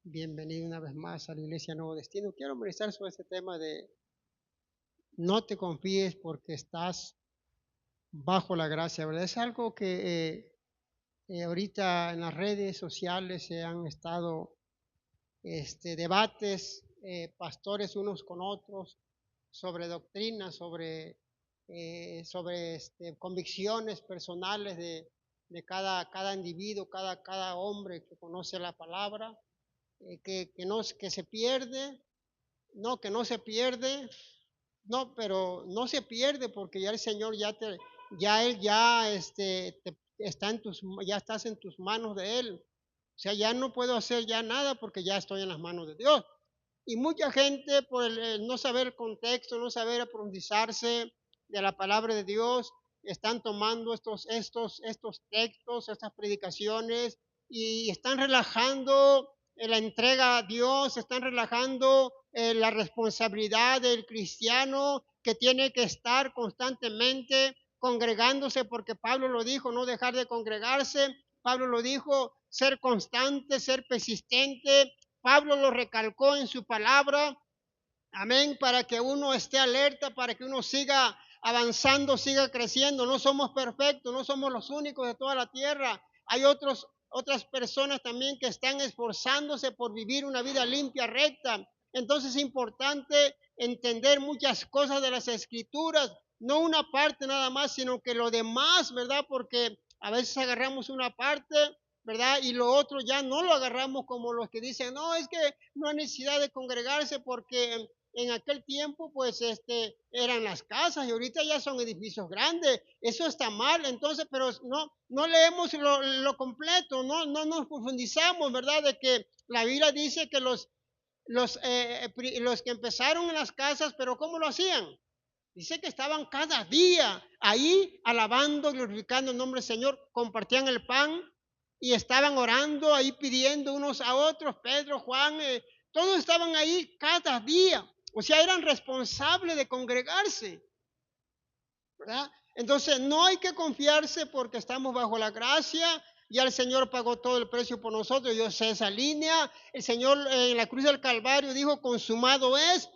Bienvenido una vez más a la Iglesia Nuevo Destino. Quiero ministrar sobre este tema de no te confíes porque estás bajo la gracia, ¿verdad? Es algo que ahorita en las redes sociales se han estado debates, pastores unos con otros, sobre doctrinas, sobre convicciones personales de cada individuo, cada hombre que conoce la palabra, que se pierde. No, que no se pierde, no, pero no se pierde porque ya el Señor ya Él ya está ya estás en tus manos de Él. O sea, ya no puedo hacer ya nada porque ya estoy en las manos de Dios. Y mucha gente por el no saber el contexto, no saber profundizarse de la palabra de Dios, están tomando estos textos, estas predicaciones y están relajando la entrega a Dios, están relajando la responsabilidad del cristiano que tiene que estar constantemente congregándose, porque Pablo lo dijo, no dejar de congregarse. Pablo lo dijo, ser constante, ser persistente. Pablo lo recalcó en su palabra, amén, para que uno esté alerta, para que uno siga avanzando, siga creciendo. No somos perfectos, no somos los únicos de toda la tierra. Hay otras personas también que están esforzándose por vivir una vida limpia, recta. Entonces es importante entender muchas cosas de las escrituras, no una parte nada más, sino que lo demás, ¿verdad? Porque a veces agarramos una parte, ¿verdad? Y lo otro ya no lo agarramos como los que dicen, no, es que no hay necesidad de congregarse porque en aquel tiempo pues eran las casas y ahorita ya son edificios grandes. Eso está mal, entonces, pero no leemos lo completo, no nos profundizamos, ¿verdad? De que la Biblia dice que los que empezaron en las casas, pero ¿cómo lo hacían? Dice que estaban cada día ahí alabando, glorificando el nombre del Señor, compartían el pan y estaban orando ahí pidiendo unos a otros, Pedro, Juan, todos estaban ahí cada día. O sea, eran responsables de congregarse, ¿verdad? Entonces, no hay que confiarse porque estamos bajo la gracia. Ya el Señor pagó todo el precio por nosotros. Yo sé esa línea. El Señor en la cruz del Calvario dijo, consumado es.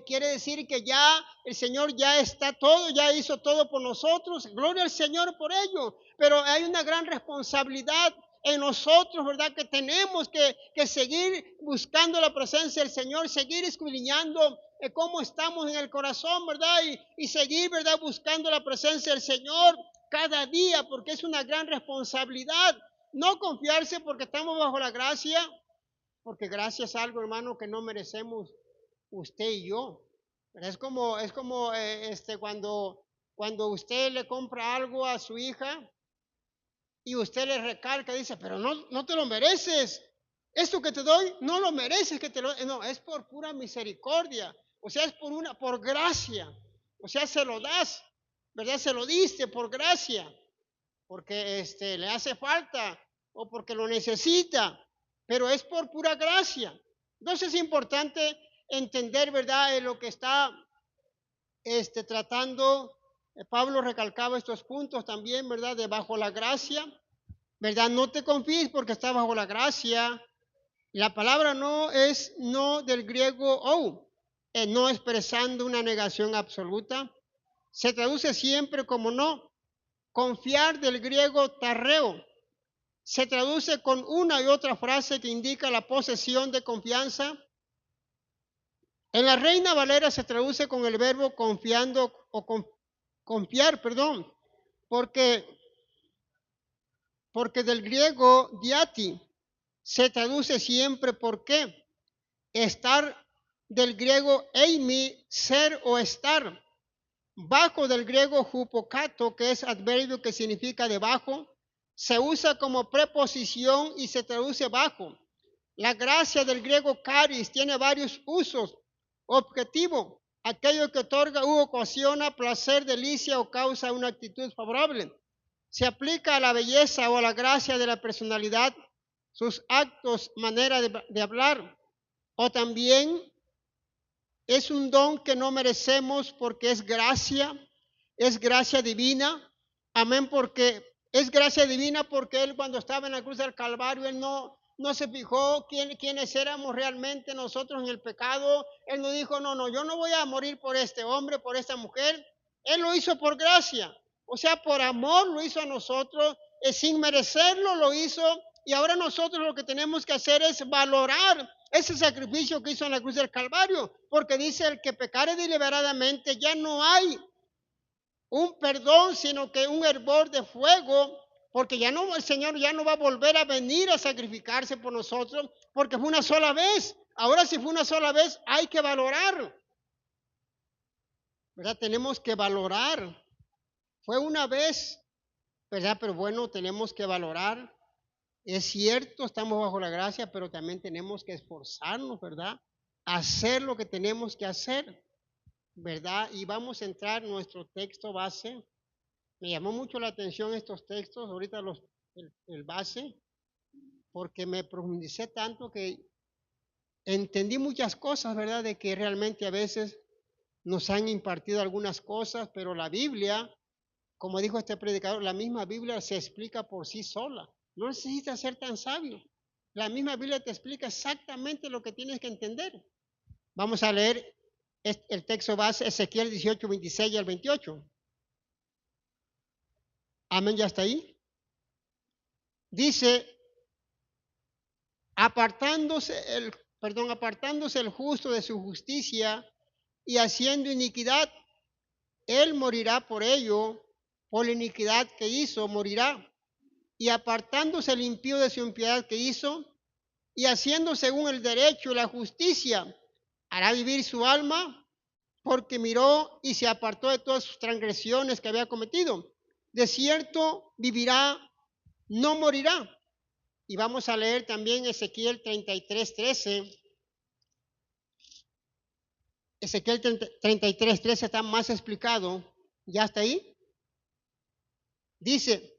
Quiere decir que ya el Señor ya está todo, ya hizo todo por nosotros. Gloria al Señor por ello. Pero hay una gran responsabilidad en nosotros, ¿verdad? Que tenemos que seguir buscando la presencia del Señor, seguir escudriñando cómo estamos en el corazón, ¿verdad? Y seguir, ¿verdad? Buscando la presencia del Señor cada día, porque es una gran responsabilidad. No confiarse porque estamos bajo la gracia, porque gracia es algo, hermano, que no merecemos usted y yo. Pero es como cuando usted le compra algo a su hija y usted le recalca, dice, pero no te lo mereces. Esto que te doy, no lo mereces que te lo... No, es por pura misericordia. O sea, es por gracia. O sea, se lo das, ¿verdad? Se lo diste por gracia, porque le hace falta o porque lo necesita, pero es por pura gracia. Entonces es importante entender, ¿verdad? Lo que está tratando. Pablo recalcaba estos puntos también, ¿verdad? De bajo la gracia. ¿Verdad? No te confíes porque estás bajo la gracia. La palabra no es no del griego no expresando una negación absoluta. Se traduce siempre como no. Confiar del griego tarreo. Se traduce con una y otra frase que indica la posesión de confianza. En la Reina Valera se traduce con el verbo confiando o confiar, perdón, porque del griego diati se traduce siempre por qué. Estar del griego eimi, ser o estar. Bajo del griego hupocato, que es adverbio que significa debajo, se usa como preposición y se traduce bajo. La gracia del griego caris tiene varios usos. Objetivo, aquello que otorga u ocasiona placer, delicia o causa una actitud favorable. Se aplica a la belleza o a la gracia de la personalidad, sus actos, manera de hablar. O también es un don que no merecemos porque es gracia divina. Amén, porque es gracia divina porque Él cuando estaba en la cruz del Calvario, Él no no se fijó quiénes éramos realmente nosotros en el pecado. Él no dijo, no, yo no voy a morir por este hombre, por esta mujer. Él lo hizo por gracia, o sea, por amor lo hizo a nosotros, sin merecerlo lo hizo. Y ahora nosotros lo que tenemos que hacer es valorar ese sacrificio que hizo en la cruz del Calvario, porque dice: el que pecare deliberadamente, ya no hay un perdón, sino que un hervor de fuego, porque ya no, el Señor ya no va a volver a venir a sacrificarse por nosotros, porque fue una sola vez. Ahora, si fue una sola vez, hay que valorar, ¿verdad? Tenemos que valorar. Fue una vez, ¿verdad? Pero bueno, tenemos que valorar. Es cierto, estamos bajo la gracia, pero también tenemos que esforzarnos, ¿verdad? Hacer lo que tenemos que hacer, ¿verdad? Y vamos a entrar en nuestro texto base. Me llamó mucho la atención estos textos, ahorita el base, porque me profundicé tanto que entendí muchas cosas, ¿verdad? De que realmente a veces nos han impartido algunas cosas, pero la Biblia, como dijo este predicador, la misma Biblia se explica por sí sola. No necesitas ser tan sabio. La misma Biblia te explica exactamente lo que tienes que entender. Vamos a leer el texto base, Ezequiel 18, 26 al 28. Amén, ¿ya está ahí? Dice: apartándose el justo de su justicia y haciendo iniquidad, él morirá por ello, por la iniquidad que hizo, morirá. Y apartándose el impío de su impiedad que hizo, y haciendo según el derecho y la justicia, hará vivir su alma, porque miró y se apartó de todas sus transgresiones que había cometido. De cierto vivirá, no morirá. Y vamos a leer también Ezequiel 33, 13. Ezequiel 33, 13 está más explicado. ¿Ya está ahí? Dice,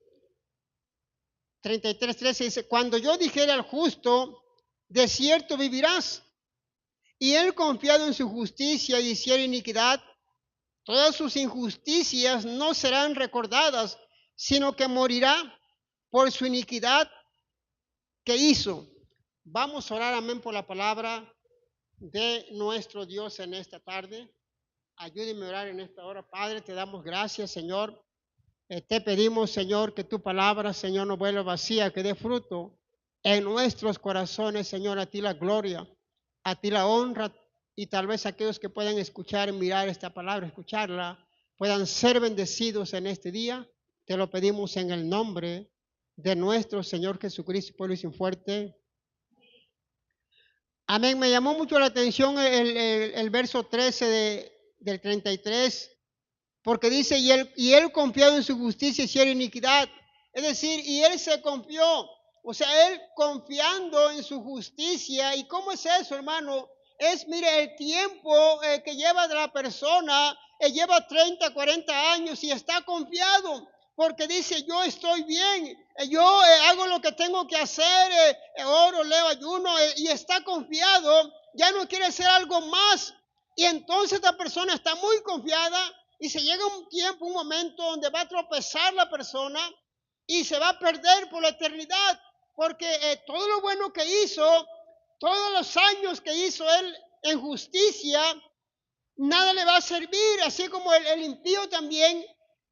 33, 13 dice: cuando yo dijera al justo, de cierto vivirás, y él confiado en su justicia y hiciera iniquidad, todas sus injusticias no serán recordadas, sino que morirá por su iniquidad que hizo. Vamos a orar, amén, por la palabra de nuestro Dios en esta tarde. Ayúdeme a orar en esta hora. Padre, te damos gracias, Señor. Te pedimos, Señor, que tu palabra, Señor, no vuelva vacía, que dé fruto en nuestros corazones, Señor. A ti la gloria, a ti la honra, y tal vez aquellos que puedan escuchar, mirar esta palabra, escucharla, puedan ser bendecidos en este día. Te lo pedimos en el nombre de nuestro Señor Jesucristo, pueblo sin fuerte. Amén. Me llamó mucho la atención el verso 13 del 33, porque dice: y él confiado en su justicia hiciera iniquidad. Es decir, y él se confió, o sea, él confiando en su justicia. ¿Y cómo es eso, hermano? Es, mire, el tiempo que lleva de la persona, lleva 30, 40 años y está confiado, porque dice: yo estoy bien, yo hago lo que tengo que hacer, oro, leo, ayuno, y está confiado, ya no quiere hacer algo más. Y entonces esta persona está muy confiada, y se llega un tiempo, un momento donde va a tropezar la persona y se va a perder por la eternidad, porque todo lo bueno que hizo, todos los años que hizo él en justicia, nada le va a servir. Así como el impío también,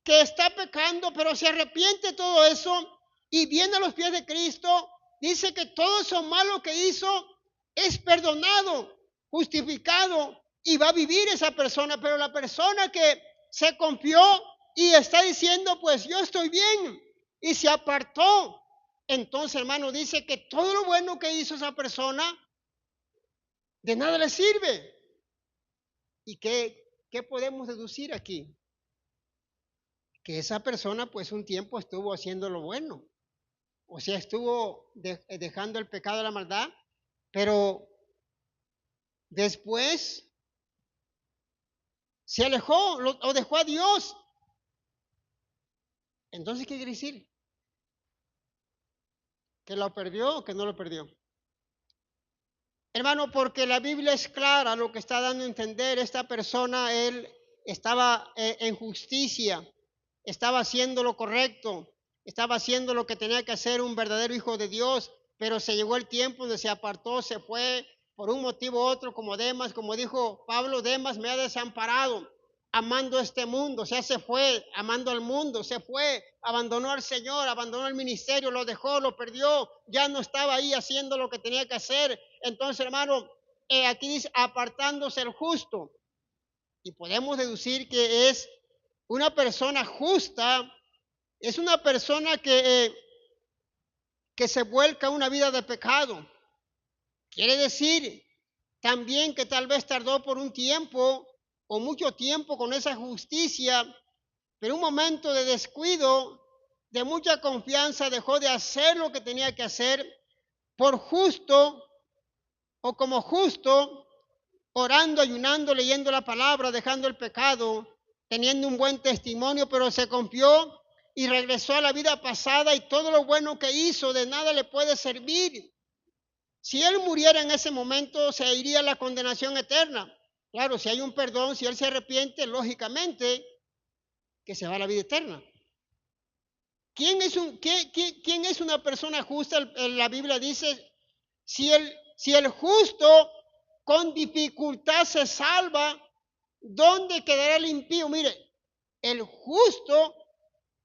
que está pecando, pero se arrepiente de todo eso y viene a los pies de Cristo, dice que todo eso malo que hizo es perdonado, justificado, y va a vivir esa persona. Pero la persona que se confió y está diciendo: pues yo estoy bien, y se apartó, entonces, hermano, dice que todo lo bueno que hizo esa persona de nada le sirve. ¿Y qué podemos deducir aquí? Que esa persona pues un tiempo estuvo haciendo lo bueno, o sea, estuvo dejando el pecado de la maldad, pero después se alejó o dejó a Dios. Entonces, ¿qué quiere decir? ¿Que lo perdió o que no lo perdió? Hermano, porque la Biblia es clara, lo que está dando a entender. Esta persona, él estaba en justicia, estaba haciendo lo correcto, estaba haciendo lo que tenía que hacer un verdadero hijo de Dios, pero se llegó el tiempo donde se apartó, se fue por un motivo u otro, como Demas, como dijo Pablo, Demas me ha desamparado, amando este mundo, o sea, se fue amando al mundo, se fue, abandonó al Señor, abandonó el ministerio, lo dejó, lo perdió, ya no estaba ahí haciendo lo que tenía que hacer. Entonces, hermano, aquí dice, apartándose el justo, y podemos deducir que es una persona justa, es una persona que se vuelca a una vida de pecado. Quiere decir también que tal vez tardó por un tiempo o mucho tiempo con esa justicia, pero un momento de descuido, de mucha confianza, dejó de hacer lo que tenía que hacer por justo o como justo, orando, ayunando, leyendo la palabra, dejando el pecado, teniendo un buen testimonio, pero se confió y regresó a la vida pasada, y todo lo bueno que hizo de nada le puede servir. Si él muriera en ese momento, se iría a la condenación eterna. Claro, si hay un perdón, si él se arrepiente, lógicamente que se va a la vida eterna. ¿Quién es una persona justa? La Biblia dice, si el justo con dificultad se salva, ¿dónde quedará el impío? Mire, el justo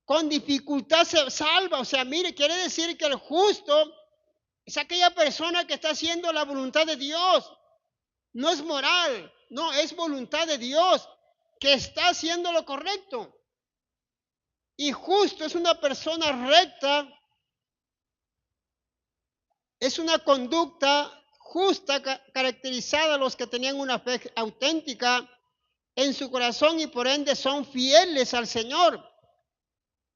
con dificultad se salva. O sea, mire, quiere decir que el justo es aquella persona que está haciendo la voluntad de Dios. No es moral, no, es voluntad de Dios, que está haciendo lo correcto. Y justo es una persona recta, es una conducta justa caracterizada a los que tenían una fe auténtica en su corazón y por ende son fieles al Señor.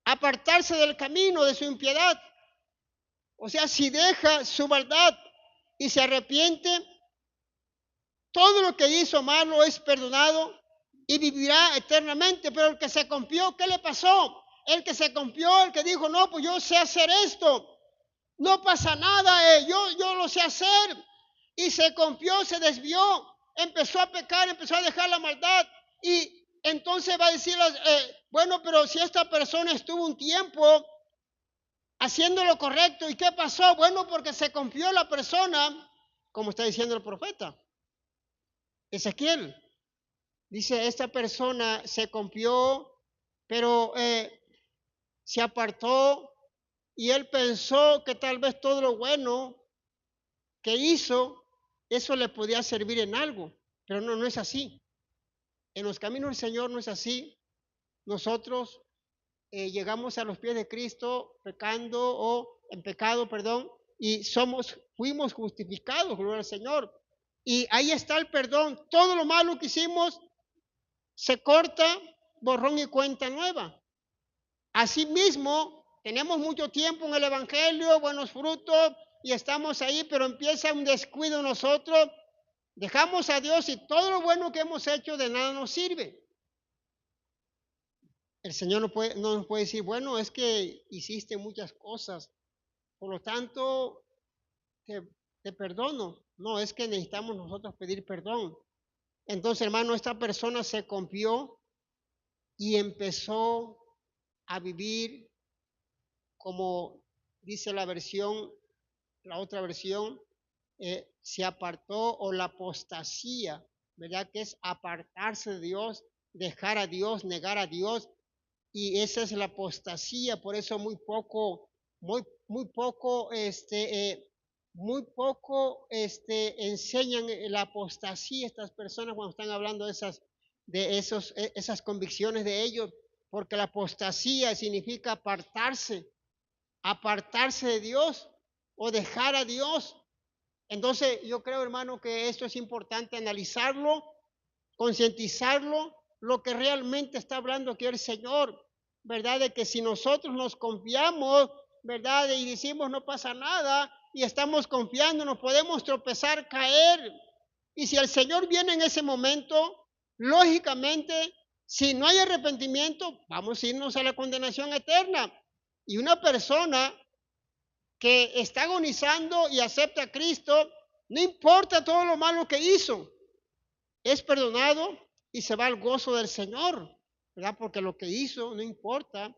Apartarse del camino de su impiedad. O sea, si deja su maldad y se arrepiente, todo lo que hizo malo es perdonado y vivirá eternamente. Pero el que se confió, ¿qué le pasó? El que se confió, el que dijo, no, pues yo sé hacer esto, no pasa nada, yo lo sé hacer. Y se confió, se desvió, empezó a pecar, empezó a dejar la maldad. Y entonces va a decir, bueno, pero si esta persona estuvo un tiempo haciendo lo correcto, ¿y qué pasó? Bueno, porque se confió la persona, como está diciendo el profeta Ezequiel. Dice, esta persona se confió, pero se apartó y él pensó que tal vez todo lo bueno que hizo, eso le podía servir en algo, pero no es así. En los caminos del Señor no es así. Nosotros llegamos a los pies de Cristo pecando o en pecado, perdón, y fuimos justificados, gloria al Señor. Y ahí está el perdón. Todo lo malo que hicimos se corta, borrón y cuenta nueva. Asimismo, tenemos mucho tiempo en el Evangelio, buenos frutos, y estamos ahí, pero empieza un descuido en nosotros, dejamos a Dios y todo lo bueno que hemos hecho de nada nos sirve. El Señor no nos puede decir, bueno, es que hiciste muchas cosas, por lo tanto, te perdono. No, es que necesitamos nosotros pedir perdón. Entonces, hermano, esta persona se confió y empezó a vivir como dice la otra versión, se apartó, o la apostasía, ¿verdad? Que es apartarse de Dios, dejar a Dios, negar a Dios, y esa es la apostasía. Por eso muy poco enseñan la apostasía estas personas cuando están hablando esas convicciones de ellos, porque la apostasía significa apartarse de Dios o dejar a Dios. Entonces yo creo, hermano, que esto es importante analizarlo, concientizarlo, lo que realmente está hablando aquí el Señor, ¿verdad? De que si nosotros nos confiamos, ¿verdad? Y decimos no pasa nada y estamos confiando, nos podemos tropezar, caer. Y si el Señor viene en ese momento, lógicamente, si no hay arrepentimiento, vamos a irnos a la condenación eterna. Y una persona que está agonizando y acepta a Cristo, no importa todo lo malo que hizo, es perdonado y se va al gozo del Señor, ¿verdad? Porque lo que hizo no importa,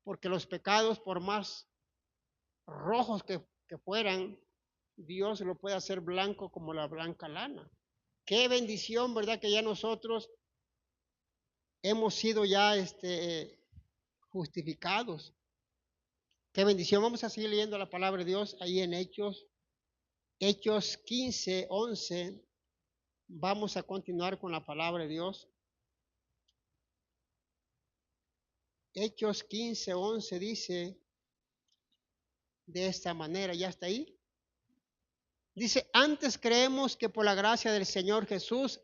porque los pecados, por más rojos que fueran, Dios lo puede hacer blanco como la blanca lana. Qué bendición, ¿verdad? Que ya nosotros hemos sido ya justificados. Qué bendición. Vamos a seguir leyendo la palabra de Dios ahí en Hechos 15, 11. Vamos a continuar con la palabra de Dios. Hechos 15, 11 dice de esta manera, ¿ya está ahí? Dice, antes creemos que por la gracia del Señor Jesús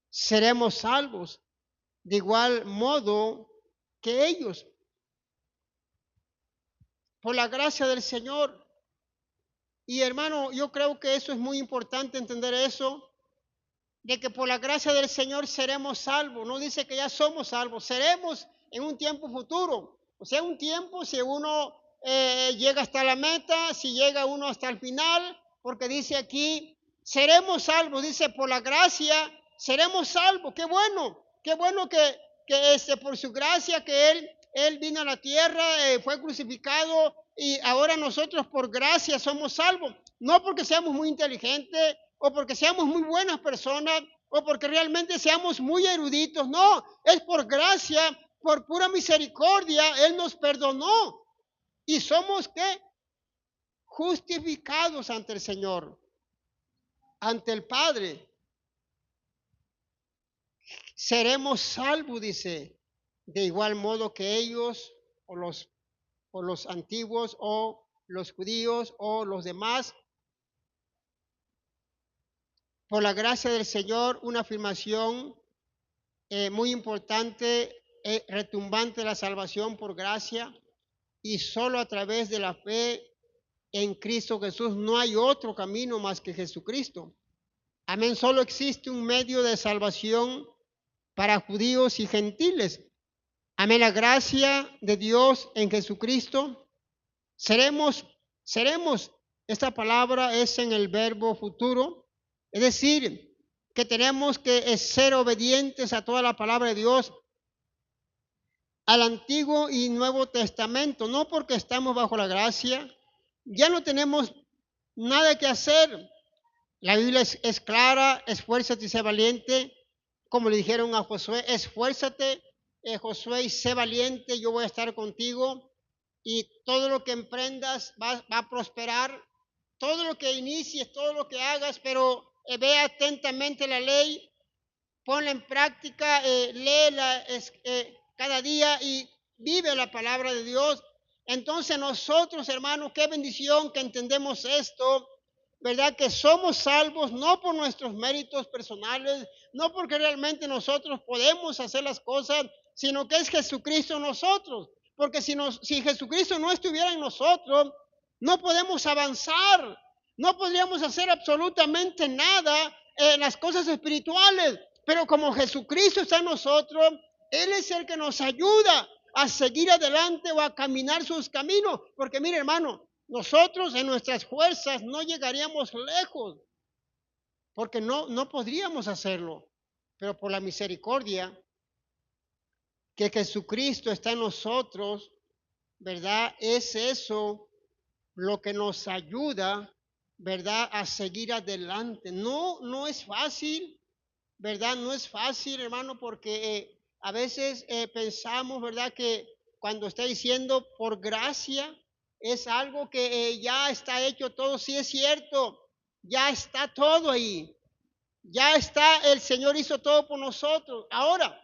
seremos salvos, de igual modo que ellos. Por la gracia del Señor. Y hermano, yo creo que eso es muy importante entender eso, de que por la gracia del Señor seremos salvos. No dice que ya somos salvos, seremos en un tiempo futuro. O sea, un tiempo si uno llega hasta la meta, si llega uno hasta el final, porque dice aquí, seremos salvos, dice por la gracia seremos salvos. Qué bueno que por su gracia que Él vino a la tierra, fue crucificado y ahora nosotros por gracia somos salvos. No porque seamos muy inteligentes o porque seamos muy buenas personas o porque realmente seamos muy eruditos. No, es por gracia, por pura misericordia, Él nos perdonó. Y somos, ¿qué? Justificados ante el Señor, ante el Padre. Seremos salvos, dice, de igual modo que ellos, o los antiguos, o los judíos, o los demás. Por la gracia del Señor, una afirmación muy importante, retumbante de la salvación por gracia, y solo a través de la fe en Cristo Jesús. No hay otro camino más que Jesucristo. Amén, solo existe un medio de salvación para judíos y gentiles. Amén, la gracia de Dios en Jesucristo. Seremos, esta palabra es en el verbo futuro, es decir, que tenemos que ser obedientes a toda la palabra de Dios, al Antiguo y Nuevo Testamento, no porque estamos bajo la gracia, ya no tenemos nada que hacer. La Biblia es clara, esfuérzate y sé valiente, como le dijeron a Josué, esfuérzate, Josué, y sé valiente, yo voy a estar contigo, y todo lo que emprendas va a prosperar, todo lo que inicies, todo lo que hagas, pero ve atentamente la ley, ponla en práctica, léela cada día y vive la palabra de Dios. Entonces nosotros, hermanos, qué bendición que entendemos esto, ¿verdad? Que somos salvos no por nuestros méritos personales, no porque realmente nosotros podemos hacer las cosas, sino que es Jesucristo en nosotros. Porque si Jesucristo no estuviera en nosotros, no podemos avanzar, no podríamos hacer absolutamente nada en las cosas espirituales. Pero como Jesucristo está en nosotros, Él es el que nos ayuda a seguir adelante o a caminar sus caminos. Porque mire, hermano, nosotros en nuestras fuerzas no llegaríamos lejos, porque no podríamos hacerlo. Pero por la misericordia que Jesucristo está en nosotros, ¿verdad? Es eso lo que nos ayuda, ¿verdad? A seguir adelante. No es fácil, ¿verdad? No es fácil, hermano, porque a veces pensamos, ¿verdad? Que cuando está diciendo por gracia, es algo que ya está hecho todo. Sí es cierto, ya está todo ahí. Ya está, el Señor hizo todo por nosotros. Ahora,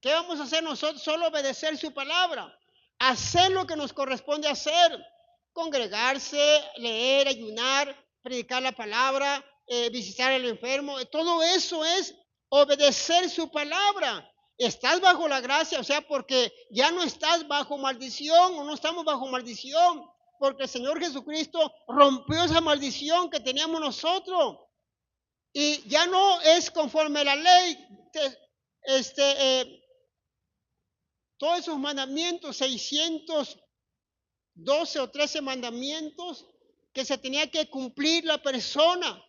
¿qué vamos a hacer nosotros? Solo obedecer su palabra. Hacer lo que nos corresponde hacer. Congregarse, leer, ayunar, predicar la palabra, visitar al enfermo. Todo eso es obedecer su palabra. Estás bajo la gracia, o sea, porque ya no estás bajo maldición o no estamos bajo maldición, porque el Señor Jesucristo rompió esa maldición que teníamos nosotros. Y ya no es conforme a la ley, todos esos mandamientos, 612 o 13 mandamientos que se tenía que cumplir la persona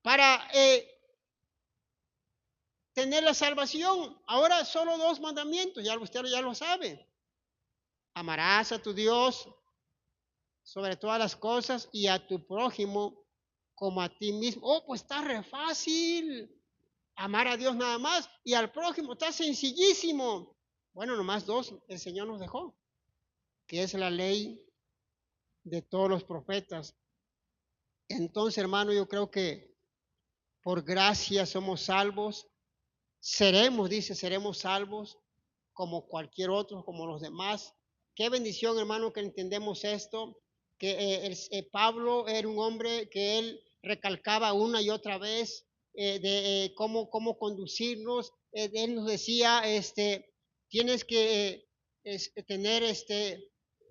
para tener la salvación. Ahora solo 2 mandamientos, ya usted ya lo sabe. Amarás a tu Dios sobre todas las cosas y a tu prójimo como a ti mismo. Oh, pues está re fácil. Amar a Dios nada más y al prójimo está sencillísimo. Bueno, nomás dos el Señor nos dejó, que es la ley de todos los profetas. Entonces, hermano, yo creo que por gracia somos salvos. Seremos, dice, seremos salvos como cualquier otro, como los demás. Qué bendición, hermano, que entendemos esto, que Pablo era un hombre que él recalcaba una y otra vez de cómo conducirnos. Él nos decía, tienes que tener,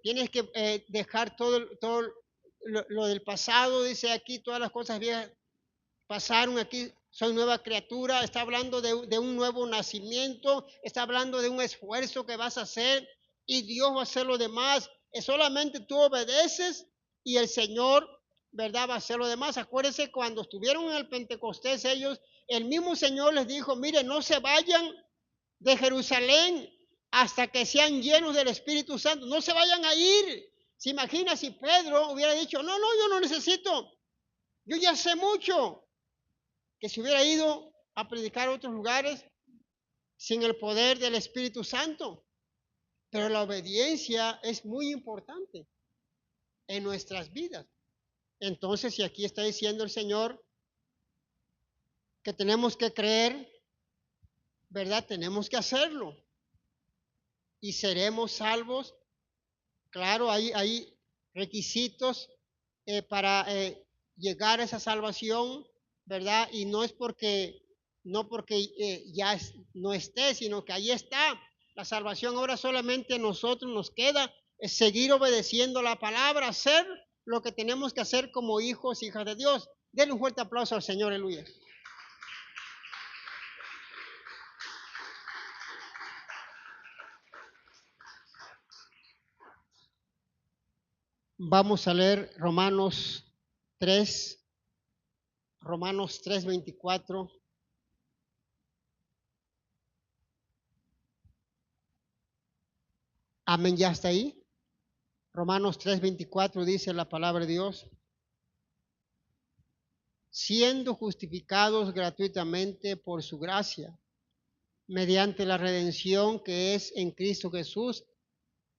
tienes que dejar todo lo del pasado, dice aquí, todas las cosas viejas pasaron, aquí soy nueva criatura, está hablando de un nuevo nacimiento, está hablando de un esfuerzo que vas a hacer y Dios va a hacer lo demás. Solamente tú obedeces y el Señor, ¿verdad? Va a hacer lo demás. Acuérdense cuando estuvieron en el Pentecostés ellos, el mismo Señor les dijo, mire, no se vayan de Jerusalén hasta que sean llenos del Espíritu Santo, no se vayan a ir. ¿Se imagina si Pedro hubiera dicho, no, yo no necesito, yo ya sé mucho? Que se hubiera ido a predicar a otros lugares sin el poder del Espíritu Santo. Pero la obediencia es muy importante en nuestras vidas. Entonces, si aquí está diciendo el Señor que tenemos que creer, ¿verdad? Tenemos que hacerlo. Y seremos salvos. Claro, hay requisitos para llegar a esa salvación, ¿verdad? Y no es porque ya no esté, sino que ahí está la salvación. Ahora solamente a nosotros nos queda es seguir obedeciendo la palabra, hacer lo que tenemos que hacer como hijos, hijas de Dios. Denle un fuerte aplauso al Señor, aleluya. Vamos a leer Romanos 3:24. Amén, ya está ahí. Romanos 3:24 dice la palabra de Dios. Siendo justificados gratuitamente por su gracia, mediante la redención que es en Cristo Jesús,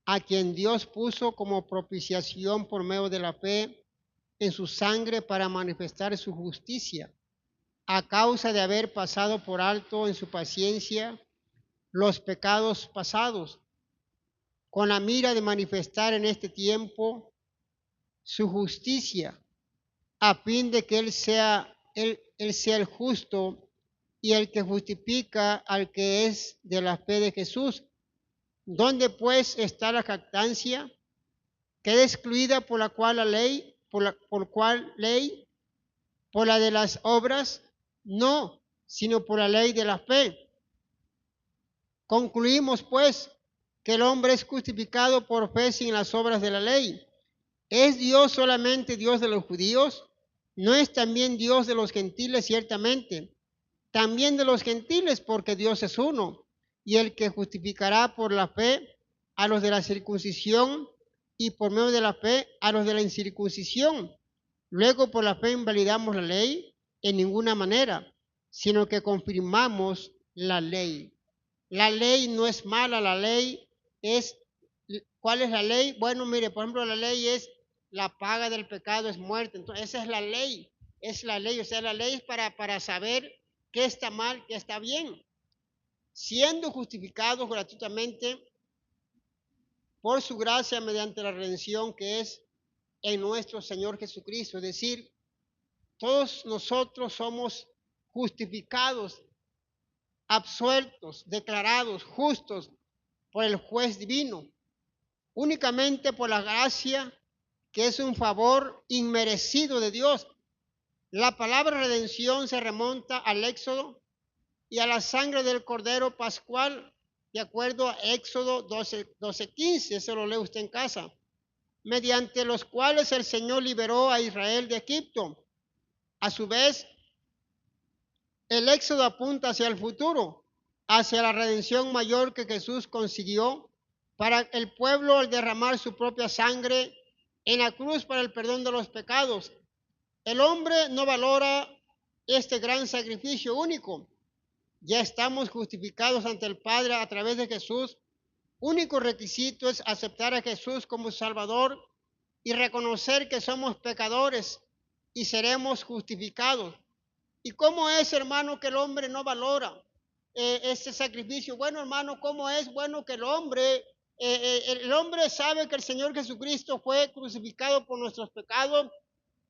a quien Dios puso como propiciación por medio de la fe en su sangre para manifestar su justicia, a causa de haber pasado por alto en su paciencia los pecados pasados, con la mira de manifestar en este tiempo su justicia, a fin de que él sea el justo y el que justifica al que es de la fe de Jesús. ¿Dónde pues está la jactancia? ¿Queda excluida por la cual la ley, por cuál ley? ¿Por la de las obras? No, sino por la ley de la fe. Concluimos pues que el hombre es justificado por fe sin las obras de la ley. ¿Es Dios solamente Dios de los judíos? ¿No es también Dios de los gentiles? Ciertamente, también de los gentiles, porque Dios es uno, y el que justificará por la fe a los de la circuncisión y por medio de la fe a los de la incircuncisión. Luego por la fe invalidamos la ley en ninguna manera, sino que confirmamos la ley. La ley no es mala, la ley es, ¿cuál es la ley? Bueno, mire, por ejemplo, la ley es la paga del pecado es muerte. Entonces, esa es la ley, o sea, la ley es para saber qué está mal, qué está bien. Siendo justificados gratuitamente por su gracia mediante la redención que es en nuestro Señor Jesucristo. Es decir, todos nosotros somos justificados, absueltos, declarados justos por el juez divino, únicamente por la gracia que es un favor inmerecido de Dios. La palabra redención se remonta al Éxodo y a la sangre del Cordero Pascual, de acuerdo a Éxodo 12:15, eso lo lee usted en casa, mediante los cuales el Señor liberó a Israel de Egipto. A su vez, el Éxodo apunta hacia el futuro, hacia la redención mayor que Jesús consiguió para el pueblo al derramar su propia sangre en la cruz para el perdón de los pecados. El hombre no valora este gran sacrificio único. Ya estamos justificados ante el Padre a través de Jesús. Único requisito es aceptar a Jesús como Salvador y reconocer que somos pecadores y seremos justificados. ¿Y cómo es, hermano, que el hombre no valora este sacrificio? Bueno, hermano, ¿cómo es? Bueno, que el hombre sabe que el Señor Jesucristo fue crucificado por nuestros pecados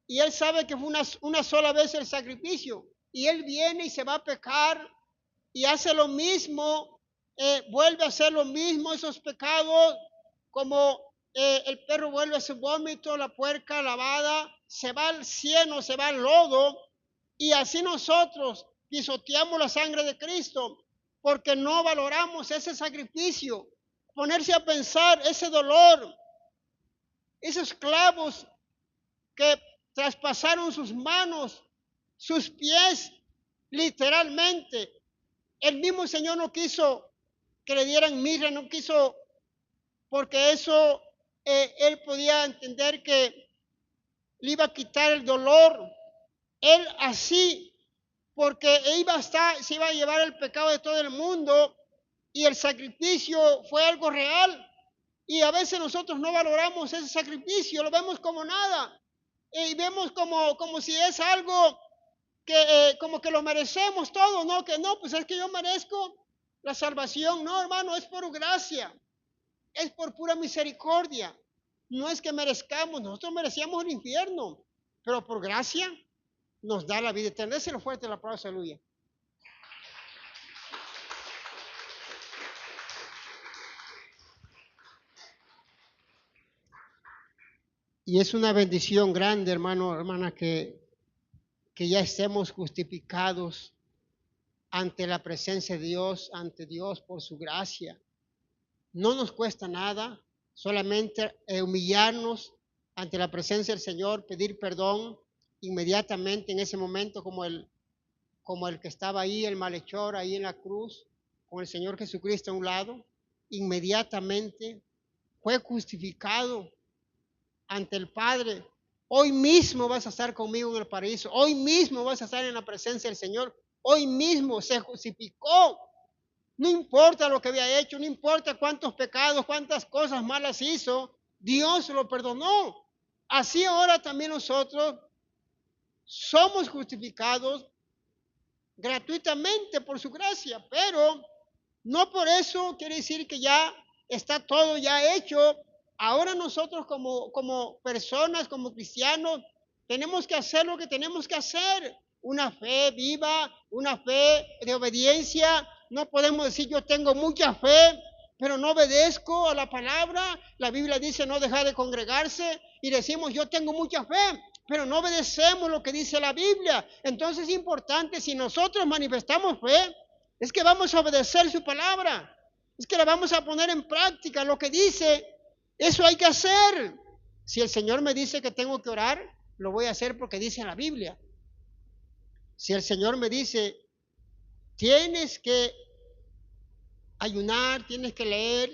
y él sabe que fue una sola vez el sacrificio. Y él viene y se va a pecar y hace lo mismo, vuelve a hacer lo mismo, esos pecados, como el perro vuelve a su vómito, la puerca lavada, se va al cieno, se va al lodo. Y así nosotros pisoteamos la sangre de Cristo porque no valoramos ese sacrificio. Ponerse a pensar ese dolor, esos clavos que traspasaron sus manos, sus pies, literalmente. El mismo Señor no quiso que le dieran mirra, no quiso, porque eso él podía entender que le iba a quitar el dolor. Él así, porque se iba a llevar el pecado de todo el mundo y el sacrificio fue algo real. Y a veces nosotros no valoramos ese sacrificio, lo vemos como nada. Y vemos como si es algo que como que lo merecemos todo, ¿no? Que no, pues es que yo merezco la salvación. No, hermano, es por gracia, es por pura misericordia. No es que merezcamos, nosotros merecíamos el infierno, pero por gracia nos da la vida eterna. Déselo fuerte el aplauso, aleluya. Y es una bendición grande, hermano, hermana, que ya estemos justificados ante la presencia de Dios, ante Dios por su gracia. No nos cuesta nada, solamente humillarnos ante la presencia del Señor, pedir perdón inmediatamente en ese momento, como el que estaba ahí, el malhechor ahí en la cruz, con el Señor Jesucristo a un lado, inmediatamente fue justificado ante el Padre. Hoy mismo vas a estar conmigo en el paraíso, hoy mismo vas a estar en la presencia del Señor, hoy mismo se justificó. No importa lo que había hecho, no importa cuántos pecados, cuántas cosas malas hizo, Dios lo perdonó. Así ahora también nosotros somos justificados gratuitamente por su gracia, pero no por eso quiere decir que ya está todo ya hecho. Ahora nosotros como personas, como cristianos, tenemos que hacer lo que tenemos que hacer. Una fe viva, una fe de obediencia. No podemos decir yo tengo mucha fe, pero no obedezco a la palabra. La Biblia dice no dejar de congregarse y decimos yo tengo mucha fe, pero no obedecemos lo que dice la Biblia. Entonces es importante, si nosotros manifestamos fe, es que vamos a obedecer su palabra, es que la vamos a poner en práctica, lo que dice, eso hay que hacer. Si el Señor me dice que tengo que orar, lo voy a hacer porque dice la Biblia. Si el Señor me dice, tienes que ayunar, tienes que leer,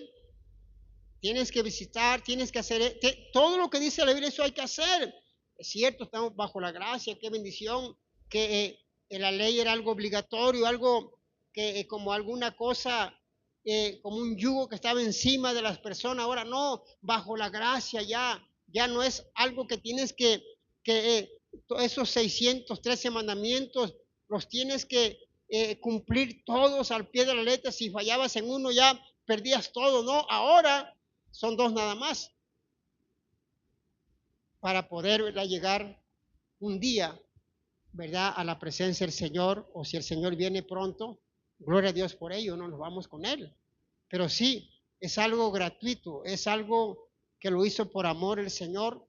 tienes que visitar, tienes que hacer, todo lo que dice la Biblia, eso hay que hacer. Es cierto, estamos bajo la gracia, qué bendición, que la ley era algo obligatorio, algo que como alguna cosa, como un yugo que estaba encima de las personas. Ahora no, bajo la gracia ya no es algo que tienes que esos 613 mandamientos los tienes que cumplir todos al pie de la letra. Si fallabas en uno ya perdías todo, no, ahora son 2 nada más para poder, ¿verdad?, llegar un día, ¿verdad?, a la presencia del Señor, o si el Señor viene pronto, gloria a Dios por ello, no nos vamos con Él. Pero sí, es algo gratuito, es algo que lo hizo por amor el Señor.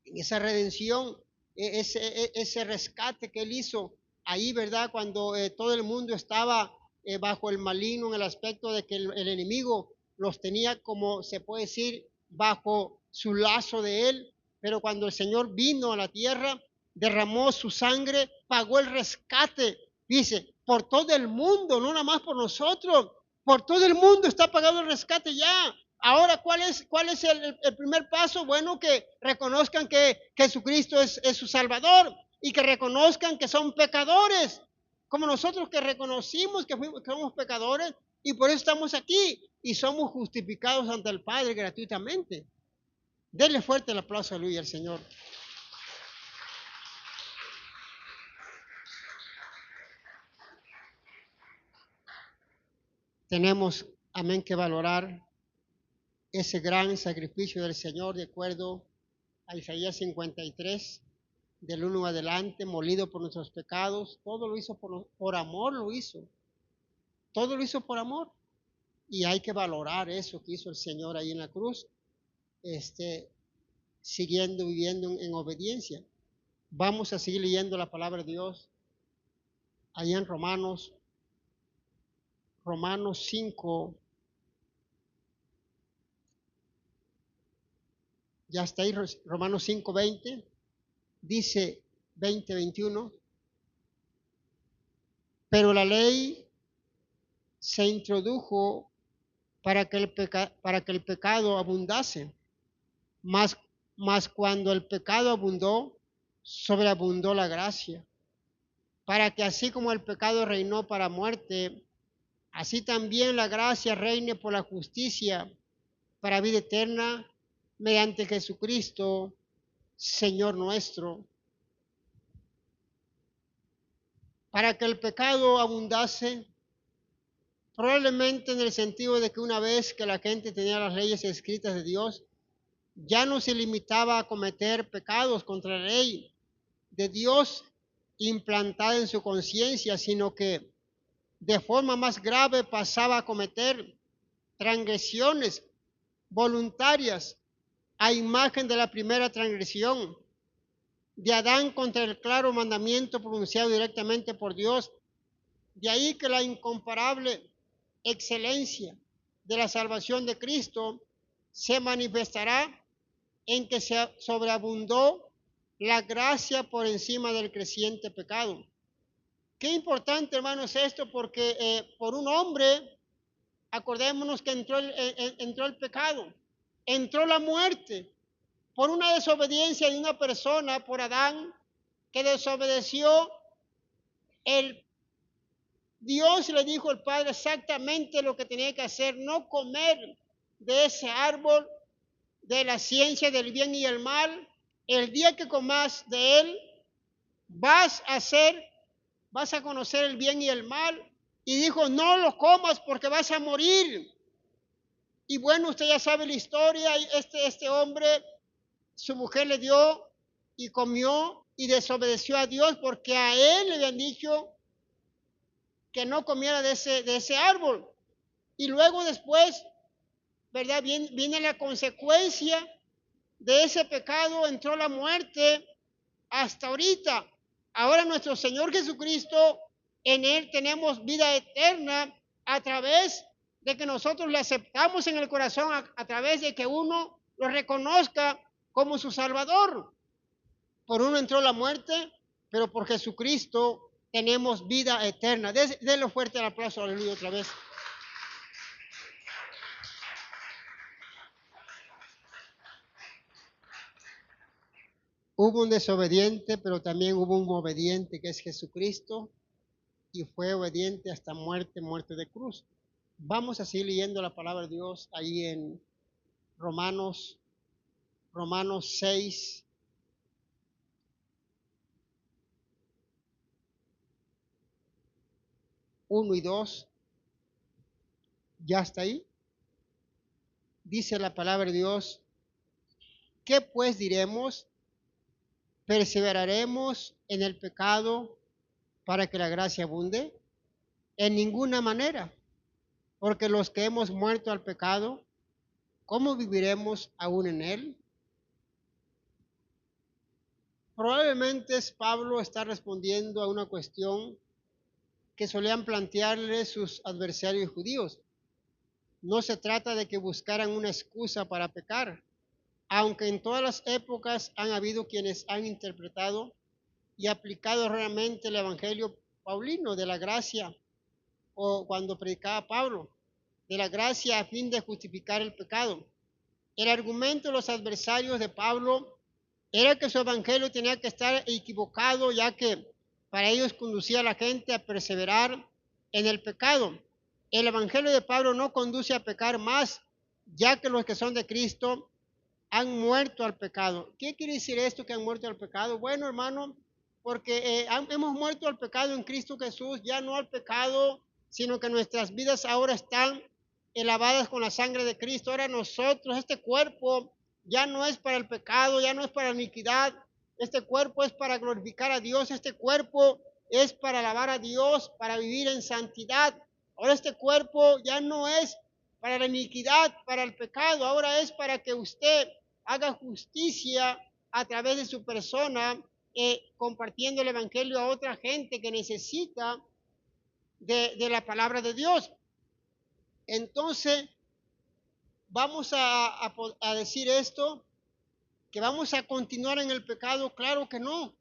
En esa redención, ese rescate que Él hizo ahí, ¿verdad?, cuando todo el mundo estaba bajo el maligno, en el aspecto de que el enemigo los tenía, como se puede decir, bajo su lazo de Él. Pero cuando el Señor vino a la tierra, derramó su sangre, pagó el rescate, dice, por todo el mundo, no nada más por nosotros, por todo el mundo está pagado el rescate ya. Ahora, ¿cuál es el primer paso? Bueno, que reconozcan que Jesucristo es su Salvador y que reconozcan que son pecadores, como nosotros que reconocimos que somos pecadores y por eso estamos aquí y somos justificados ante el Padre gratuitamente. Denle fuerte el aplauso, aleluya, al Señor. Tenemos, amén, que valorar ese gran sacrificio del Señor de acuerdo a Isaías 53, del 1 adelante, molido por nuestros pecados, todo lo hizo por amor, lo hizo, todo lo hizo por amor. Y hay que valorar eso que hizo el Señor ahí en la cruz, siguiendo, viviendo en obediencia. Vamos a seguir leyendo la palabra de Dios ahí en Romanos 5, ya está ahí, Romanos 5, 20, dice 20, 21, pero la ley se introdujo para que el pecado abundase, mas cuando el pecado abundó, sobreabundó la gracia, para que así como el pecado reinó para muerte, así también la gracia reine por la justicia para vida eterna mediante Jesucristo, Señor nuestro. Para que el pecado abundase, probablemente en el sentido de que una vez que la gente tenía las leyes escritas de Dios, ya no se limitaba a cometer pecados contra la ley de Dios implantada en su conciencia, sino que de forma más grave pasaba a cometer transgresiones voluntarias a imagen de la primera transgresión de Adán contra el claro mandamiento pronunciado directamente por Dios. De ahí que la incomparable excelencia de la salvación de Cristo se manifestará en que se sobreabundó la gracia por encima del creciente pecado. Qué importante, hermanos, esto, porque por un hombre, acordémonos que entró el pecado, entró la muerte, por una desobediencia de una persona, por Adán, que desobedeció, el Dios le dijo al Padre exactamente lo que tenía que hacer, no comer de ese árbol de la ciencia del bien y el mal. El día que comas de él, vas a conocer el bien y el mal. Y dijo, no lo comas porque vas a morir. Y bueno, usted ya sabe la historia, este hombre, su mujer le dio y comió y desobedeció a Dios porque a él le habían dicho que no comiera de ese árbol. Y luego después, ¿verdad? Viene la consecuencia de ese pecado, entró la muerte hasta ahorita. Ahora nuestro Señor Jesucristo, en Él tenemos vida eterna a través de que nosotros le aceptamos en el corazón, a través de que uno lo reconozca como su Salvador. Por uno entró la muerte, pero por Jesucristo tenemos vida eterna. Denle fuerte el aplauso, aleluya, otra vez. Hubo un desobediente, pero también hubo un obediente que es Jesucristo y fue obediente hasta muerte de cruz. Vamos a seguir leyendo la palabra de Dios ahí en Romanos 6, 1 y 2. Ya está ahí. Dice la palabra de Dios, ¿qué pues diremos? ¿Perseveraremos en el pecado para que la gracia abunde? En ninguna manera, porque los que hemos muerto al pecado, ¿cómo viviremos aún en él? Probablemente Pablo está respondiendo a una cuestión que solían plantearle sus adversarios judíos. No se trata de que buscaran una excusa para pecar, aunque en todas las épocas han habido quienes han interpretado y aplicado realmente el evangelio paulino de la gracia o cuando predicaba Pablo. de la gracia a fin de justificar el pecado. El argumento de los adversarios de Pablo era que su evangelio tenía que estar equivocado, ya que para ellos conducía a la gente a perseverar en el pecado. El evangelio de Pablo no conduce a pecar más, ya que los que son de Cristo han muerto al pecado. ¿Qué quiere decir esto, que han muerto al pecado? Bueno, hermano, porque hemos muerto al pecado en Cristo Jesús, ya no al pecado, sino que nuestras vidas ahora están lavadas con la sangre de Cristo. Ahora nosotros, este cuerpo ya no es para el pecado, ya no es para la iniquidad. Este cuerpo es para glorificar a Dios. Este cuerpo es para alabar a Dios, para vivir en santidad. Ahora este cuerpo ya no es para la iniquidad, para el pecado. Ahora es para que usted haga justicia a través de su persona, compartiendo el evangelio a otra gente que necesita de la palabra de Dios. Entonces, vamos a decir esto, que vamos a continuar en el pecado. Claro que no,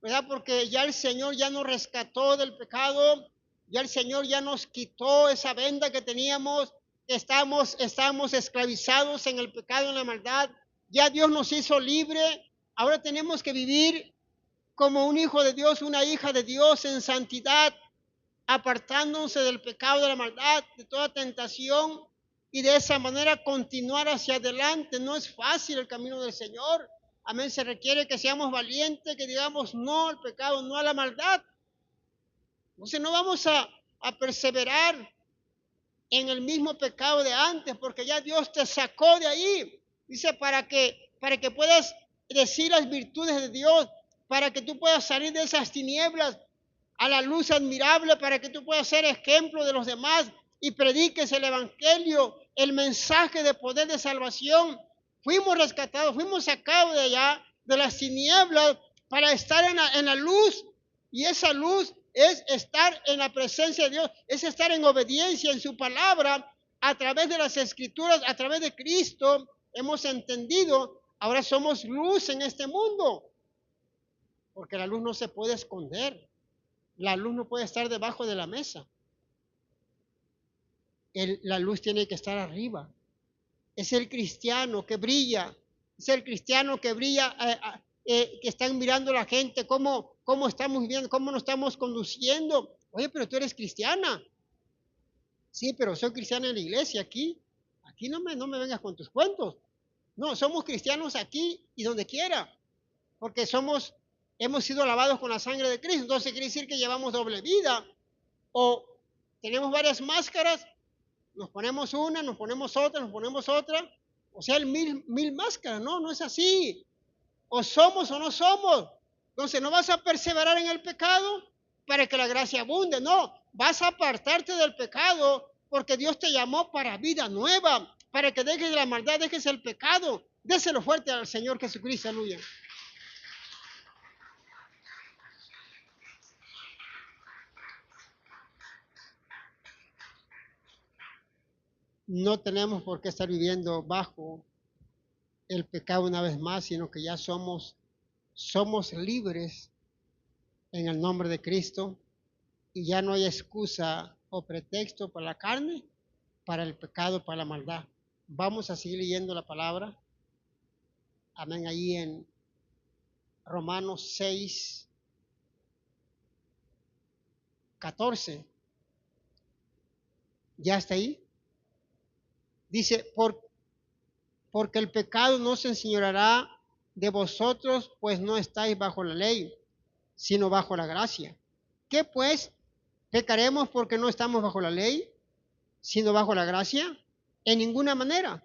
¿verdad? Porque ya el Señor ya nos rescató del pecado, ya el Señor ya nos quitó esa venda que teníamos, estamos esclavizados en el pecado, en la maldad. Ya Dios nos hizo libre. Ahora tenemos que vivir como un hijo de Dios, una hija de Dios en santidad, apartándose del pecado, de la maldad, de toda tentación, y de esa manera continuar hacia adelante. No es fácil el camino del Señor. Amén. Se requiere que seamos valientes, que digamos no al pecado, no a la maldad. Entonces no vamos a perseverar en el mismo pecado de antes, porque ya Dios te sacó de ahí. Dice, para que puedas decir las virtudes de Dios, para que tú puedas salir de esas tinieblas a la luz admirable, para que tú puedas ser ejemplo de los demás y prediques el evangelio, el mensaje de poder de salvación. Fuimos rescatados, fuimos sacados de allá, de las tinieblas, para estar en la luz, y esa luz es estar en la presencia de Dios, es estar en obediencia en su palabra, a través de las escrituras, a través de Cristo. Hemos entendido, ahora somos luz en este mundo, porque la luz no se puede esconder, la luz no puede estar debajo de la mesa, la luz tiene que estar arriba. Es el cristiano que brilla, es el cristiano que brilla, que están mirando la gente, cómo estamos viviendo, cómo nos estamos conduciendo. Oye, pero tú eres cristiana. Sí, pero soy cristiana en la iglesia, aquí no me vengas con tus cuentos. No, somos cristianos aquí y donde quiera, porque hemos sido lavados con la sangre de Cristo. Entonces quiere decir que llevamos doble vida, o tenemos varias máscaras, nos ponemos una, nos ponemos otra, o sea, mil máscaras. No, no es así. O somos o no somos. Entonces no vas a perseverar en el pecado para que la gracia abunde, no, vas a apartarte del pecado, porque Dios te llamó para vida nueva, para que dejes la maldad, dejes el pecado. Déselo fuerte al Señor Jesucristo, aleluya. No tenemos por qué estar viviendo bajo el pecado una vez más, sino que ya somos libres en el nombre de Cristo, y ya no hay excusa o pretexto para la carne, para el pecado, para la maldad. Vamos a seguir leyendo la palabra. Amén. Ahí en Romanos 6, 14. ¿Ya está ahí? Dice, porque el pecado no se enseñoreará de vosotros, pues no estáis bajo la ley, sino bajo la gracia. ¿Qué pues? ¿Pecaremos porque no estamos bajo la ley, sino bajo la gracia? En ninguna manera.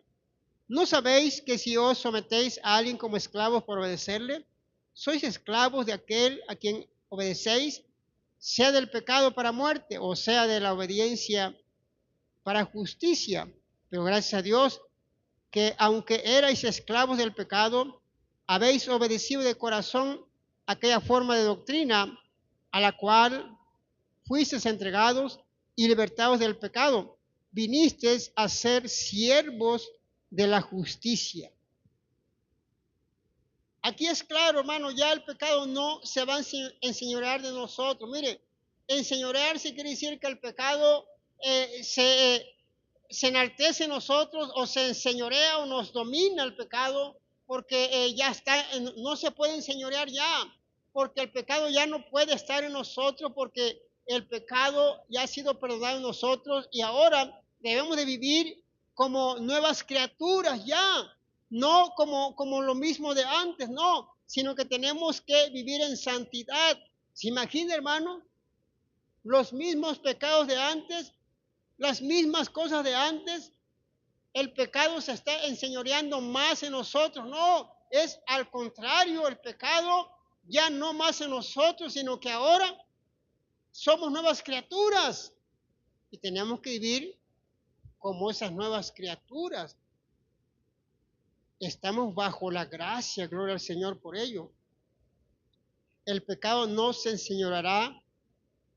¿No sabéis que si os sometéis a alguien como esclavos por obedecerle, sois esclavos de aquel a quien obedecéis, sea del pecado para muerte, o sea de la obediencia para justicia? Pero gracias a Dios, que aunque erais esclavos del pecado, habéis obedecido de corazón aquella forma de doctrina a la cual fuisteis entregados y libertados del pecado. Vinisteis a ser siervos de la justicia. Aquí es claro, hermano, ya el pecado no se va a enseñorear de nosotros. Mire, enseñorearse quiere decir que el pecado se enaltece en nosotros o se enseñorea o nos domina el pecado, porque ya está, no se puede enseñorear ya, porque el pecado ya no puede estar en nosotros, porque el pecado ya ha sido perdonado en nosotros y ahora debemos de vivir como nuevas criaturas ya, no como lo mismo de antes, no, sino que tenemos que vivir en santidad. ¿Se imagina, hermano? Los mismos pecados de antes, las mismas cosas de antes, el pecado se está enseñoreando más en nosotros. No, es al contrario, el pecado ya no más en nosotros, sino que ahora somos nuevas criaturas y tenemos que vivir como esas nuevas criaturas. Estamos bajo la gracia, gloria al Señor por ello. El pecado no se enseñoreará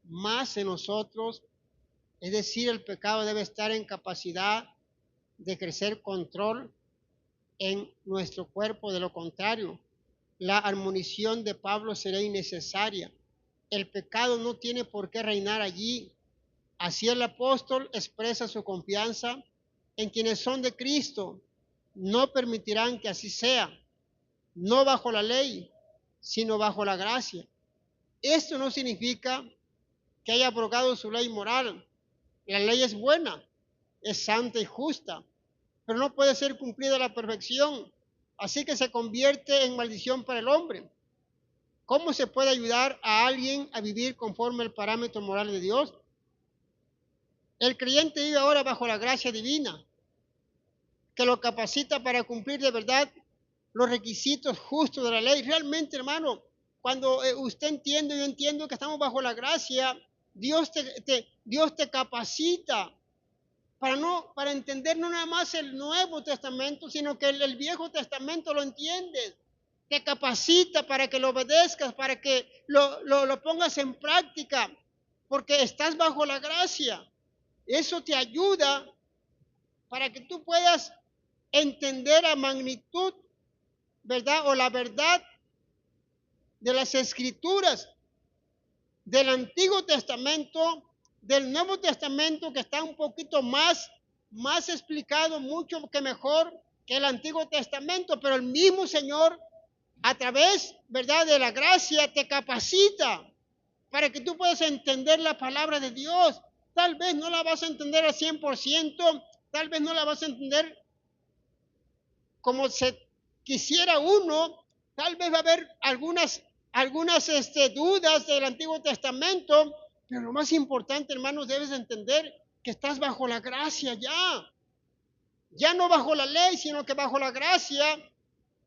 más en nosotros, es decir, el pecado debe estar en capacidad de ejercer control en nuestro cuerpo. De lo contrario, la admonición de Pablo será innecesaria. El pecado no tiene por qué reinar allí. Así el apóstol expresa su confianza en quienes son de Cristo. No permitirán que así sea, no bajo la ley, sino bajo la gracia. Esto no significa que haya abrogado su ley moral. La ley es buena, es santa y justa, pero no puede ser cumplida a la perfección, así que se convierte en maldición para el hombre. ¿Cómo se puede ayudar a alguien a vivir conforme al parámetro moral de Dios? El creyente vive ahora bajo la gracia divina, que lo capacita para cumplir de verdad los requisitos justos de la ley. Realmente, hermano, cuando usted entiende, yo entiendo que estamos bajo la gracia, Dios te capacita para entender no nada más el Nuevo Testamento, sino que el Viejo Testamento lo entiendes. Te capacita para que lo obedezcas, para que lo pongas en práctica, porque estás bajo la gracia. Eso te ayuda para que tú puedas entender a magnitud, ¿verdad? O la verdad de las Escrituras, del Antiguo Testamento, del Nuevo Testamento, que está un poquito más explicado, mucho que mejor que el Antiguo Testamento, pero el mismo Señor, a través, ¿verdad?, de la gracia, te capacita para que tú puedas entender la palabra de Dios. Tal vez no la vas a entender al 100%, tal vez no la vas a entender como se quisiera uno, tal vez va a haber algunas dudas del Antiguo Testamento, pero lo más importante, hermanos, debes entender que estás bajo la gracia ya no bajo la ley, sino que bajo la gracia.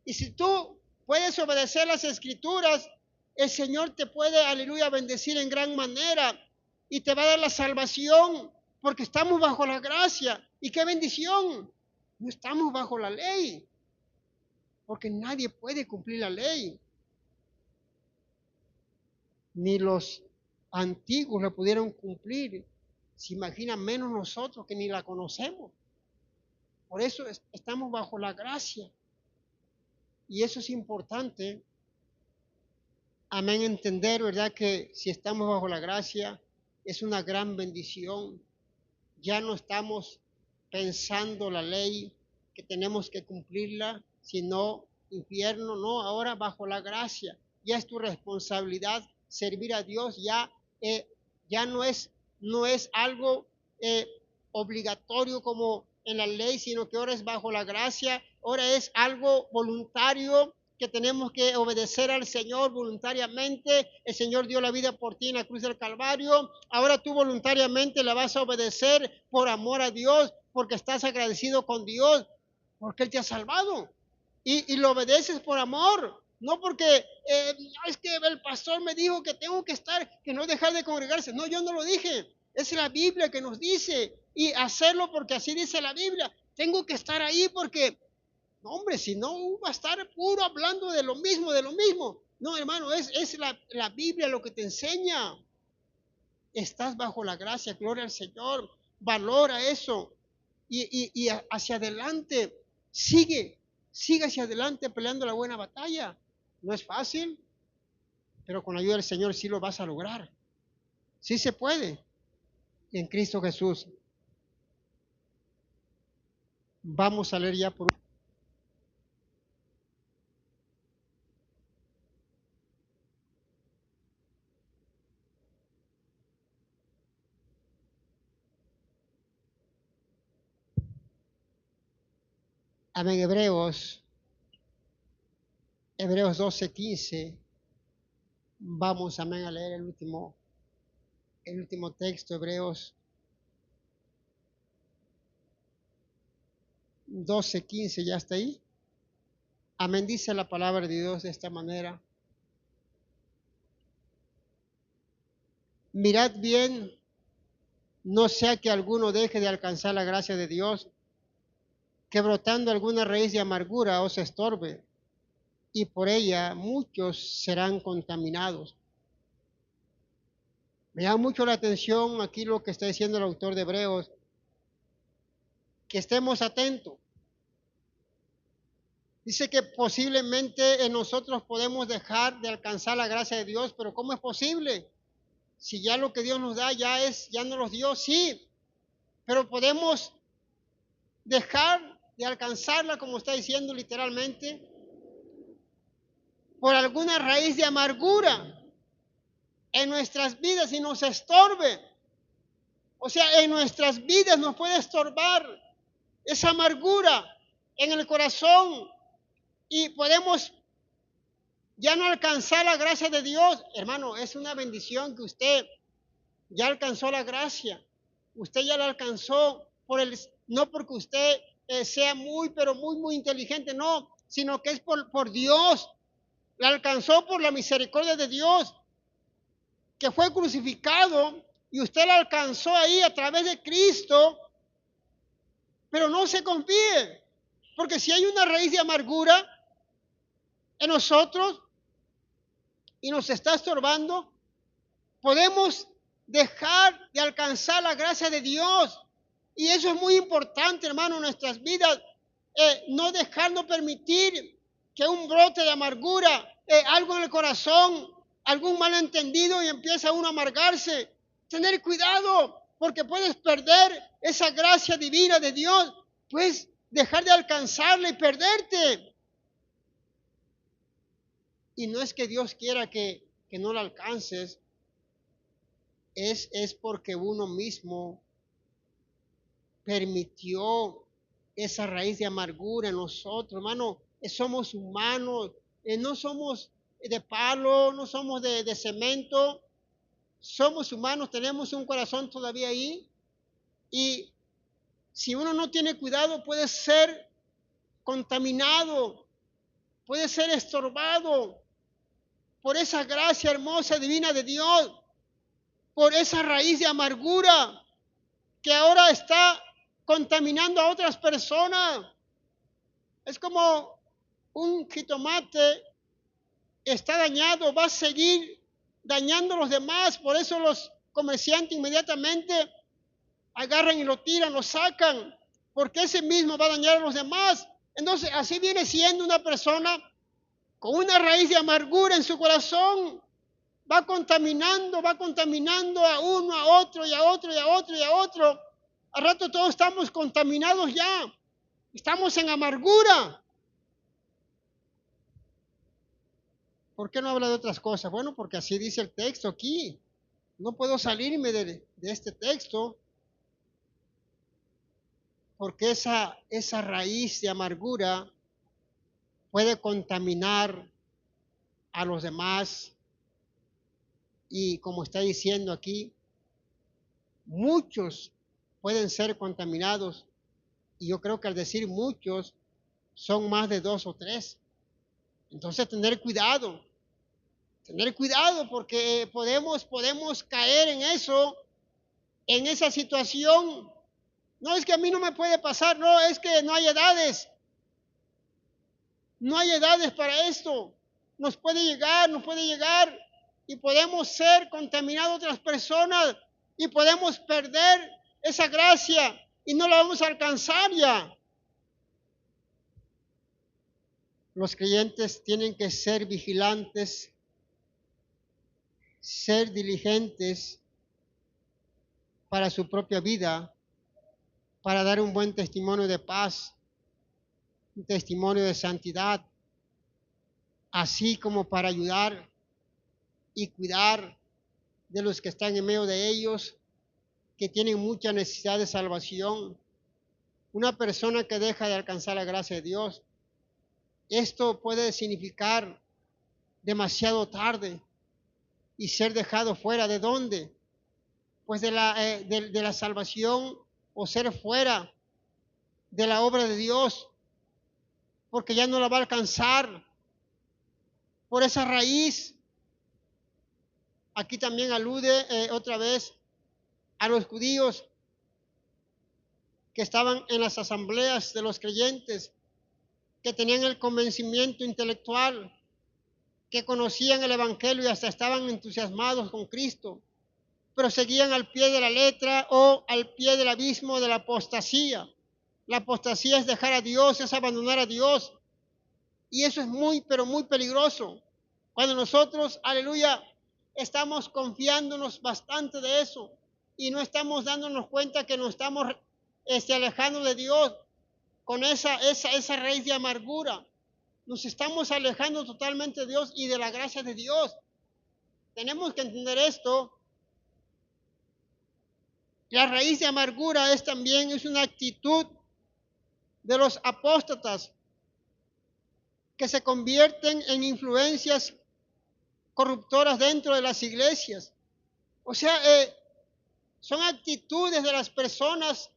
Y si tú puedes obedecer las Escrituras, el Señor te puede, aleluya, bendecir en gran manera y te va a dar la salvación, porque estamos bajo la gracia. ¿Y qué bendición? No estamos bajo la ley, porque nadie puede cumplir la ley. Ni los antiguos la pudieron cumplir. Se imagina menos nosotros que ni la conocemos. Por eso estamos bajo la gracia. Y eso es importante. Amén, entender, ¿verdad? Que si estamos bajo la gracia, es una gran bendición. Ya no estamos pensando la ley, que tenemos que cumplirla, sino infierno, no, ahora bajo la gracia. Ya es tu responsabilidad servir a Dios, ya no es algo obligatorio como en la ley, sino que ahora es bajo la gracia, ahora es algo voluntario, que tenemos que obedecer al Señor voluntariamente. El Señor dio la vida por ti en la cruz del Calvario. Ahora tú voluntariamente la vas a obedecer por amor a Dios, porque estás agradecido con Dios, porque Él te ha salvado. Y lo obedeces por amor, no porque es que el pastor me dijo que tengo que estar, que no dejar de congregarse. No, yo no lo dije. Es la Biblia que nos dice, y hacerlo porque así dice la Biblia. Tengo que estar ahí porque no, hombre, si no va a estar puro hablando de lo mismo, de lo mismo. No, hermano, es la Biblia lo que te enseña. Estás bajo la gracia, gloria al Señor. Valora eso. Y hacia adelante, sigue hacia adelante peleando la buena batalla. No es fácil, pero con la ayuda del Señor sí lo vas a lograr. Sí se puede en Cristo Jesús. Vamos a leer ya por amén, Hebreos 12:15. Vamos, amén, a leer el último texto, Hebreos 12:15, ¿ya está ahí? Amén, dice la palabra de Dios de esta manera. Mirad bien, no sea que alguno deje de alcanzar la gracia de Dios, que brotando alguna raíz de amargura os estorbe, y por ella muchos serán contaminados. Me llama mucho la atención aquí lo que está diciendo el autor de Hebreos, que estemos atentos. Dice que posiblemente en nosotros podemos dejar de alcanzar la gracia de Dios, pero ¿cómo es posible? Si ya lo que Dios nos da ya nos los dio, sí, pero podemos dejar de alcanzarla, como está diciendo literalmente, por alguna raíz de amargura en nuestras vidas y nos estorbe. O sea, en nuestras vidas nos puede estorbar esa amargura en el corazón y podemos ya no alcanzar la gracia de Dios. Hermano, es una bendición que usted ya alcanzó la gracia. Usted ya la alcanzó no porque usted sea pero muy inteligente, no, sino que es por Dios. La alcanzó por la misericordia de Dios, que fue crucificado y usted la alcanzó ahí a través de Cristo, pero no se confíe, porque si hay una raíz de amargura en nosotros y nos está estorbando, podemos dejar de alcanzar la gracia de Dios. Y eso es muy importante, hermano, en nuestras vidas. No dejar, no permitir que un brote de amargura, algo en el corazón, algún malentendido y empieza uno a amargarse. Tener cuidado, porque puedes perder esa gracia divina de Dios. Puedes dejar de alcanzarla y perderte. Y no es que Dios quiera que no la alcances, es porque uno mismo permitió esa raíz de amargura en nosotros, hermano. Somos humanos, no somos de palo, no somos de cemento, somos humanos, tenemos un corazón todavía ahí y si uno no tiene cuidado puede ser contaminado, puede ser estorbado por esa gracia hermosa divina de Dios, por esa raíz de amargura que ahora está contaminando a otras personas. Es como un jitomate está dañado, va a seguir dañando a los demás. Por eso los comerciantes inmediatamente agarran y lo tiran, lo sacan, porque ese mismo va a dañar a los demás. Entonces, así viene siendo una persona con una raíz de amargura en su corazón. Va contaminando a uno, a otro, y a otro, y a otro, y a otro. Al rato todos estamos contaminados ya. Estamos en amargura. ¿Por qué no habla de otras cosas? Bueno, porque así dice el texto aquí. No puedo salirme de este texto porque esa raíz de amargura puede contaminar a los demás y como está diciendo aquí, muchos pueden ser contaminados y yo creo que al decir muchos son más de 2 o 3. Entonces tener cuidado porque podemos caer en eso, en esa situación. No es que a mí no me puede pasar, no, es que no hay edades. No hay edades para esto. Nos puede llegar y podemos ser contaminados otras personas y podemos perder esa gracia y no la vamos a alcanzar ya. Los creyentes tienen que ser vigilantes, ser diligentes para su propia vida, para dar un buen testimonio de paz un testimonio de santidad, así como para ayudar y cuidar de los que están en medio de ellos, que tienen mucha necesidad de salvación. Una persona que deja de alcanzar la gracia de Dios, esto puede significar demasiado tarde y ser dejado fuera. ¿De dónde? Pues de la salvación, o ser fuera de la obra de Dios, porque ya no la va a alcanzar por esa raíz. Aquí también alude otra vez a los judíos que estaban en las asambleas de los creyentes, que tenían el convencimiento intelectual, que conocían el Evangelio y hasta estaban entusiasmados con Cristo, pero seguían al pie de la letra o al pie del abismo de la apostasía. La apostasía es dejar a Dios, es abandonar a Dios, y eso es muy, pero muy peligroso. Cuando nosotros, aleluya, estamos confiándonos bastante de eso y no estamos dándonos cuenta que nos estamos alejando de Dios con esa raíz de amargura. Nos estamos alejando totalmente de Dios y de la gracia de Dios. Tenemos que entender esto. La raíz de amargura es una actitud de los apóstatas que se convierten en influencias corruptoras dentro de las iglesias. O sea, son actitudes de las personas,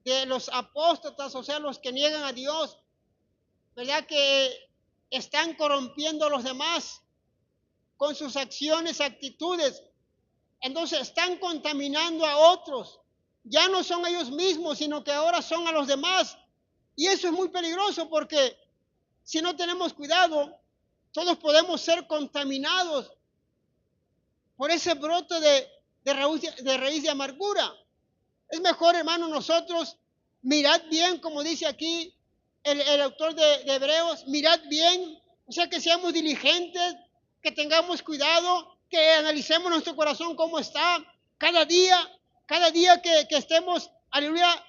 de los apóstatas, o sea, los que niegan a Dios, ¿verdad? Que están corrompiendo a los demás con sus acciones, actitudes. Entonces están contaminando a otros. Ya no son ellos mismos, sino que ahora son a los demás. Y eso es muy peligroso porque si no tenemos cuidado, todos podemos ser contaminados por ese brote de raíz de amargura. Es mejor, hermano, nosotros mirad bien, como dice aquí el autor de Hebreos, mirad bien, o sea, que seamos diligentes, que tengamos cuidado, que analicemos nuestro corazón cómo está cada día que estemos, aleluya,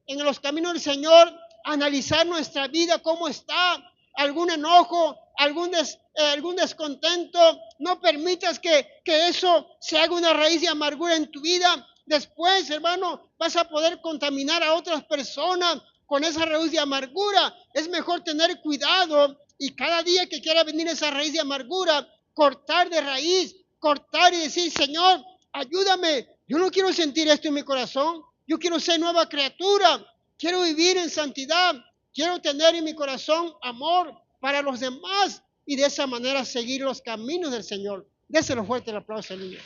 en los caminos del Señor, analizar nuestra vida cómo está, algún enojo, algún descontento. No permitas que eso se haga una raíz de amargura en tu vida. Después, hermano, vas a poder contaminar a otras personas con esa raíz de amargura. Es mejor tener cuidado y cada día que quiera venir esa raíz de amargura, cortar de raíz, cortar y decir, Señor, ayúdame. Yo no quiero sentir esto en mi corazón. Yo quiero ser nueva criatura. Quiero vivir en santidad. Quiero tener en mi corazón amor para los demás y de esa manera seguir los caminos del Señor. Déselo fuerte el aplauso, niños.